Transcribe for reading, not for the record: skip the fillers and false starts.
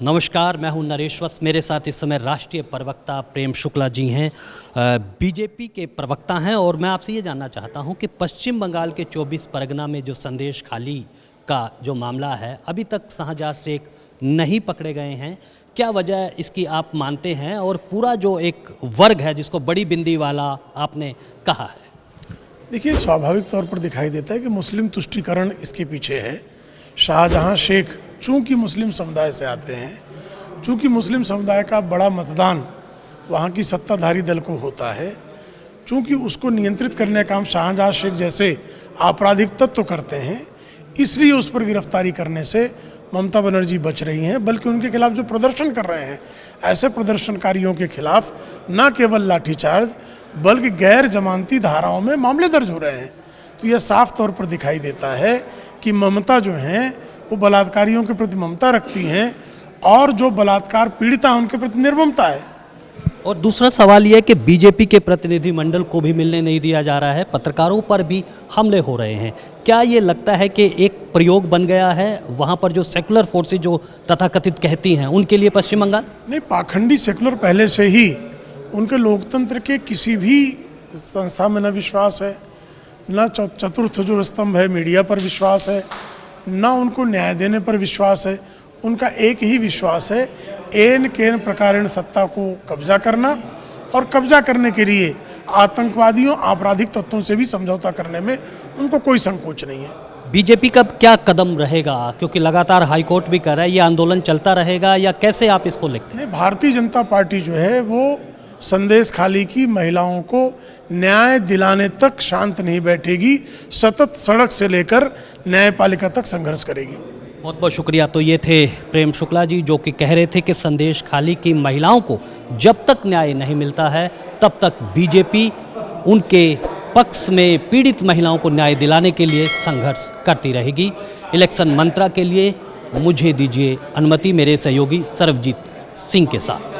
नमस्कार, मैं हूं नरेश वत्स। मेरे साथ इस समय राष्ट्रीय प्रवक्ता प्रेम शुक्ला जी हैं, बीजेपी के प्रवक्ता हैं। और मैं आपसे ये जानना चाहता हूं कि पश्चिम बंगाल के 24 परगना में जो संदेश खाली का जो मामला है, अभी तक शाहजहां शेख नहीं पकड़े गए हैं। क्या वजह इसकी आप मानते हैं? और पूरा जो एक वर्ग है जिसको बड़ी बिंदी वाला आपने कहा है, देखिए, स्वाभाविक तौर पर दिखाई देता है कि मुस्लिम तुष्टीकरण इसके पीछे है। शाहजहां शेख चूंकि मुस्लिम समुदाय से आते हैं, चूंकि मुस्लिम समुदाय का बड़ा मतदान वहाँ की सत्ताधारी दल को होता है, चूंकि उसको नियंत्रित करने का काम शाहजहां शेख जैसे आपराधिक तत्व करते हैं, इसलिए उस पर गिरफ्तारी करने से ममता बनर्जी बच रही हैं। बल्कि उनके खिलाफ जो प्रदर्शन कर रहे हैं, ऐसे प्रदर्शनकारियों के खिलाफ न केवल लाठीचार्ज बल्कि गैर जमानती धाराओं में मामले दर्ज हो रहे हैं। तो यह साफ तौर पर दिखाई देता है कि ममता जो हैं वो बलात्कारियों के प्रति ममता रखती हैं और जो बलात्कार पीड़िता हैं उनके प्रति निर्ममता है। और दूसरा सवाल यह है कि बीजेपी के प्रतिनिधिमंडल को भी मिलने नहीं दिया जा रहा है, पत्रकारों पर भी हमले हो रहे हैं। क्या ये लगता है कि एक प्रयोग बन गया है वहाँ पर जो सेकुलर फोर्सेज जो तथाकथित कहती हैं उनके लिए पश्चिम बंगाल? नहीं, पाखंडी सेकुलर पहले से ही उनके लोकतंत्र के किसी भी संस्था में न विश्वास है, न चतुर्थ जो स्तंभ है मीडिया पर विश्वास है, न उनको न्याय देने पर विश्वास है। उनका एक ही विश्वास है, एन केन प्रकारेण सत्ता को कब्जा करना, और कब्जा करने के लिए आतंकवादियों आपराधिक तत्वों से भी समझौता करने में उनको कोई संकोच नहीं है। बीजेपी का क्या कदम रहेगा, क्योंकि लगातार हाईकोर्ट भी कर रहा है, ये आंदोलन चलता रहेगा या कैसे आप इसको लिखते हैं? नहीं, भारतीय जनता पार्टी जो है वो संदेश खाली की महिलाओं को न्याय दिलाने तक शांत नहीं बैठेगी, सतत सड़क से लेकर न्यायपालिका तक संघर्ष करेगी। बहुत बहुत शुक्रिया। तो ये थे प्रेम शुक्ला जी, जो कि कह रहे थे कि संदेश खाली की महिलाओं को जब तक न्याय नहीं मिलता है तब तक बीजेपी उनके पक्ष में पीड़ित महिलाओं को न्याय दिलाने के लिए संघर्ष करती रहेगी। इलेक्शन मंत्रा के लिए मुझे दीजिए अनुमति, मेरे सहयोगी सर्वजीत सिंह के साथ।